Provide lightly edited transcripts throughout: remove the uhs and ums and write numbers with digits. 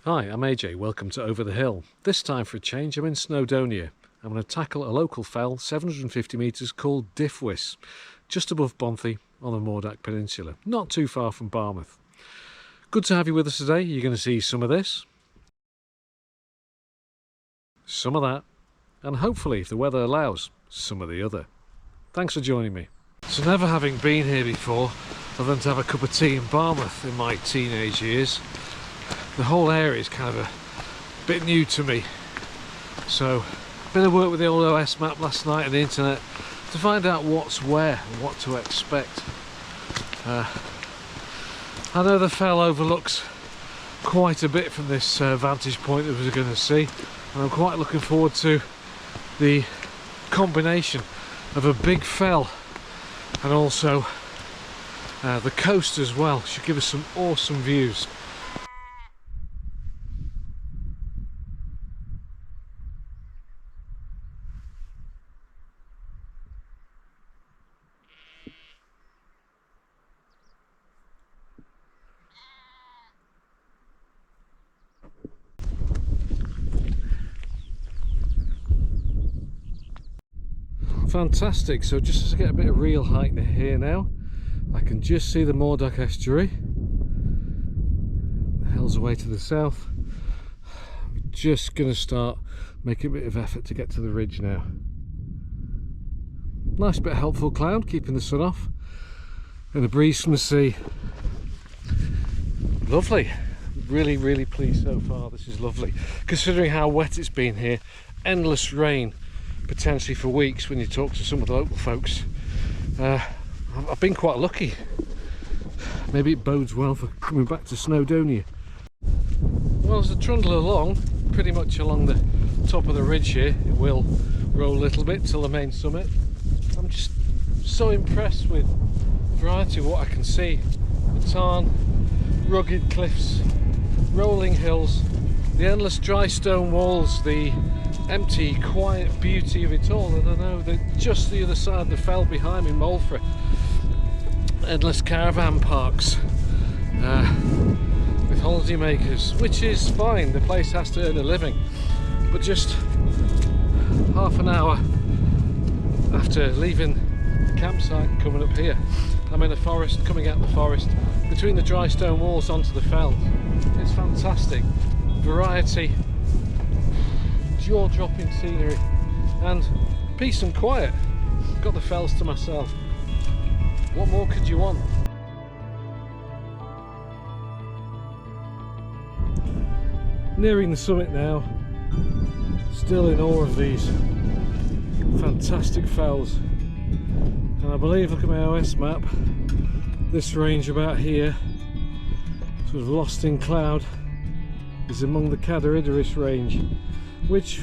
Hi, I'm AJ, welcome to Over the Hill. This time for a change I'm in Snowdonia. I'm going to tackle a local fell 750 metres called Diffwys, just above Bonthe on the Mordack Peninsula, not too far from Barmouth. Good to have you with us today. You're going to see some of this, some of that, and hopefully, if the weather allows, some of the other. Thanks for joining me. So never having been here before, other than to have a cup of tea in Barmouth in my teenage years, the whole area is kind of a bit new to me. So a bit of work with the old OS map last night on the internet to find out what's where and what to expect. I know the fell overlooks quite a bit from this vantage point that we're going to see, and I'm quite looking forward to the combination of a big fell and also the coast as well. Should give us some awesome views. Fantastic, so just as I get a bit of real height here now, I can just see the Mordack estuary. The hills away to the south. I'm just going to start making a bit of effort to get to the ridge now. Nice bit of helpful cloud, keeping the sun off, and a breeze from the sea. Lovely, really pleased so far. This is lovely, considering how wet it's been here. Endless rain, potentially for weeks when you talk to some of the local folks. I've been quite lucky. Maybe it bodes well for coming back to Snowdonia. Well, as I trundle along, pretty much along the top of the ridge here, it will roll a little bit till the main summit. I'm just so impressed with the variety of what I can see. The tarn, rugged cliffs, rolling hills, the endless dry stone walls, the empty, quiet beauty of it all. And I know that just the other side of the fell behind me, Malfra, endless caravan parks with holiday makers, which is fine, the place has to earn a living. But just half an hour after leaving the campsite and coming up here, I'm in a forest, coming out of the forest, between the dry stone walls onto the fell. It's fantastic. Variety, jaw-dropping scenery, and peace and quiet. Got the fells to myself. What more could you want? Nearing the summit now, still in awe of these fantastic fells. And I believe, look at my OS map, this range about here, sort of lost in cloud, is among the Eryri range, which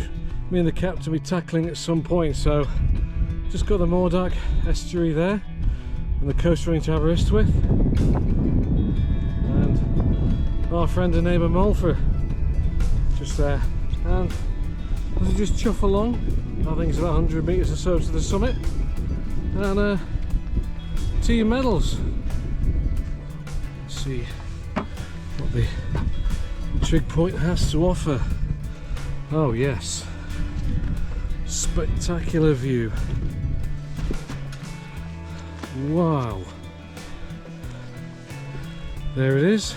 me and the captain will be tackling at some point. So just got the Mordack estuary there and the coast range to Aberystwyth, and our friend and neighbour Malfra just there. And as we just chuff along, I think it's about 100 metres or so to the summit, and to your medals. Let's see what the trig point has to offer. Oh yes, spectacular view. Wow, there it is,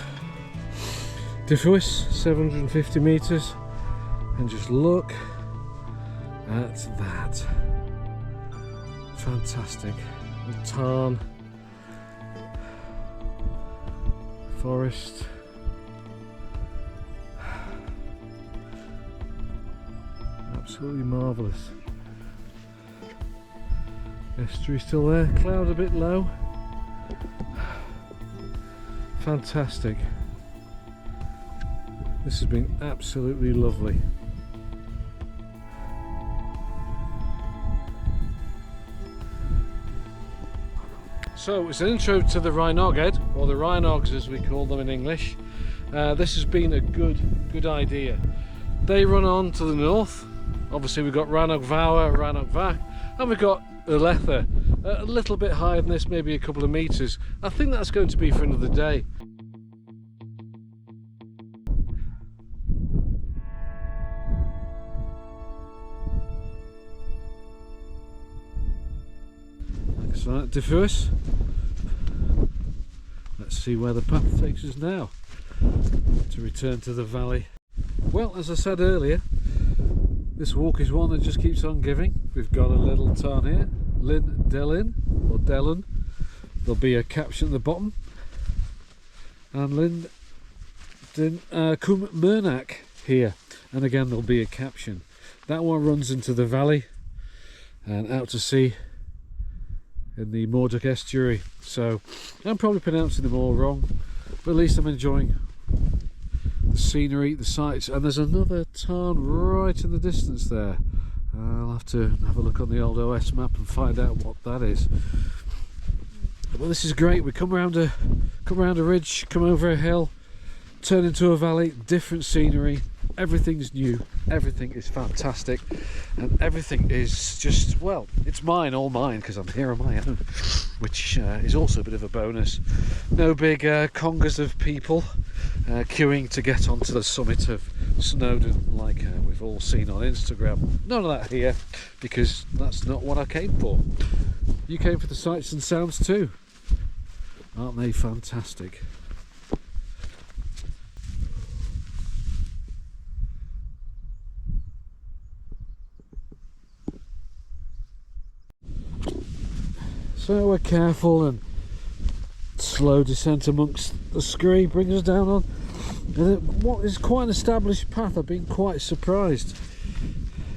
Diffwys, 750 metres, and just look at that. Fantastic. The tarn, forest, absolutely marvellous. Estuary still there, cloud a bit low. Fantastic. This has been absolutely lovely. So it's an intro to the Rhinoggyd, or the Rhinoggs as we call them in English. This has been a good idea. They run on to the north. Obviously we've got Rhinoggyd, Rhinoggyd, and we've got Uletha, a little bit higher than this, maybe a couple of metres. I think that's going to be for another day. So that Diffwys. Let's see where the path takes us now to return to the valley. Well, as I said earlier, this walk is one that just keeps on giving. We've got a little town here, Lyn Delyn, or Delyn. There'll be a caption at the bottom. And Lyn Cwm Myrnac here. And again, there'll be a caption. That one runs into the valley and out to sea in the Morduch estuary. So I'm probably pronouncing them all wrong, but at least I'm enjoying the scenery, the sights. And there's another town right in the distance there. I'll have to have a look on the old OS map and find out what that is. Well, this is great. We come around a ridge, come over a hill, turn into a valley, different scenery. Everything's new, everything is fantastic, and everything is just, well, it's mine, all mine, because I'm here on my own, which is also a bit of a bonus. No big congas of people queuing to get onto the summit of Snowdon like we've all seen on Instagram. None of that here, because that's not what I came for. You came for the sights and sounds too. Aren't they fantastic? So a careful and slow descent amongst the scree brings us down on what is quite an established path. I've been quite surprised.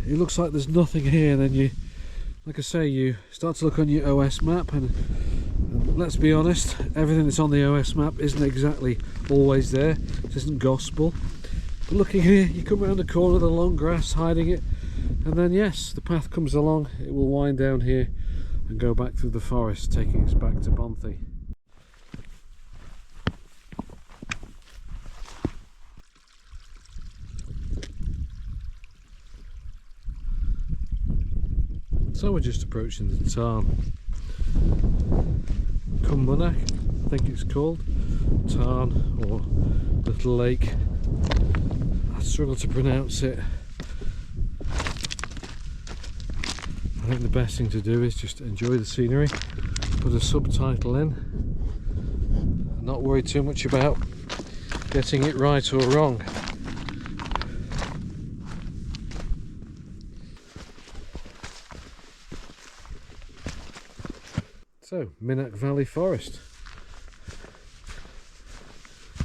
It looks like there's nothing here, and then you, like I say, you start to look on your OS map, and let's be honest, everything that's on the OS map isn't exactly always there. It isn't gospel. But looking here, you come around the corner of the long grass hiding it, and then yes, the path comes along. It will wind down here and go back through the forest, taking us back to Bonthe. So we're just approaching the tarn. Cwm Myrnac, I think it's called. Tarn or little lake. I struggle to pronounce it. I think the best thing to do is just enjoy the scenery, put a subtitle in, and not worry too much about getting it right or wrong. So, Myrnac Valley Forest.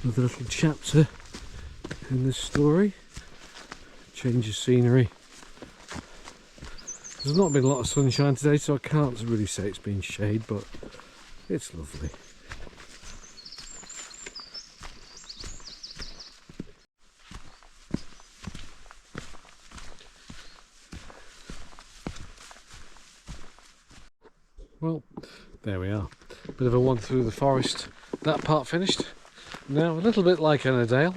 Another little chapter in this story. Change of scenery. There's not been a lot of sunshine today, so I can't really say it's been shade, but it's lovely. Well, there we are. Bit of a one through the forest. That part finished. Now, a little bit like Ennerdale.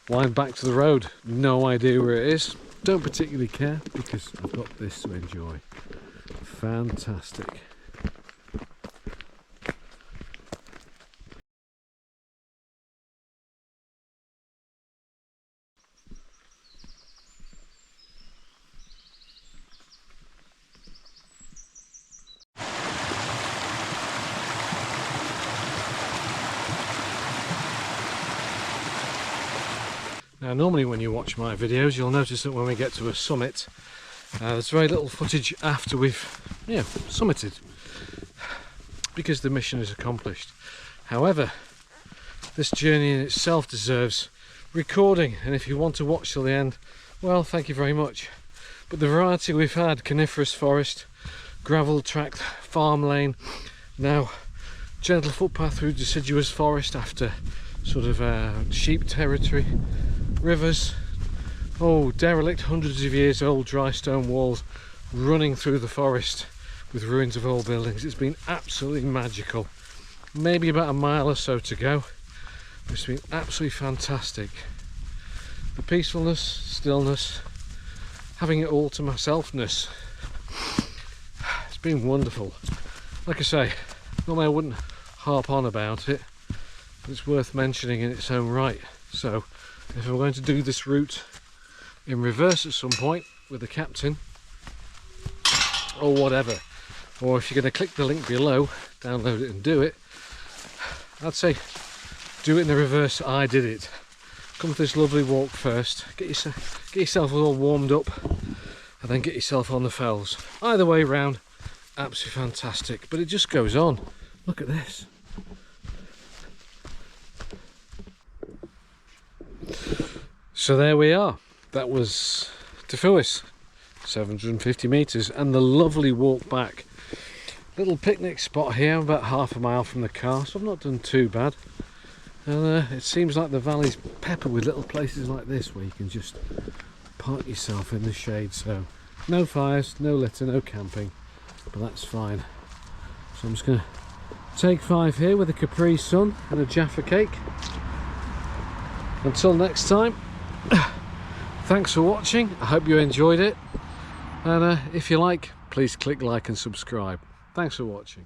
Wind back to the road. No idea where it is. Don't particularly care, because I've got this to enjoy. Fantastic. Now, normally when you watch my videos, you'll notice that when we get to a summit, there's very little footage after we've summited, because the mission is accomplished. However, this journey in itself deserves recording, and if you want to watch till the end, well, thank you very much. But the variety we've had: coniferous forest, gravel track, farm lane, now gentle footpath through deciduous forest after sort of sheep territory, rivers, derelict, hundreds of years old dry stone walls running through the forest with ruins of old buildings. It's been absolutely magical. Maybe about a mile or so to go. It's been absolutely fantastic. The peacefulness, stillness, having it all to myselfness. It's been wonderful. Like I say, normally I wouldn't harp on about it, but it's worth mentioning in its own right. So if I'm going to do this route in reverse at some point with the captain or whatever, or if you're going to click the link below, download it and do it, I'd say do it in the reverse I did it. Come for this lovely walk first, get yourself all warmed up, and then get yourself on the fells. Either way round, absolutely fantastic. But it just goes on. Look at this. So there we are. That was Diffwys, 750 metres, and the lovely walk back. Little picnic spot here, about half a mile from the car, so I've not done too bad. And it seems like the valley's peppered with little places like this where you can just park yourself in the shade. So no fires, no litter, no camping, but that's fine. So I'm just going to take 5 here with a Capri Sun and a Jaffa cake. Until next time, thanks for watching. I hope you enjoyed it, and if you like, please click like and subscribe. Thanks for watching.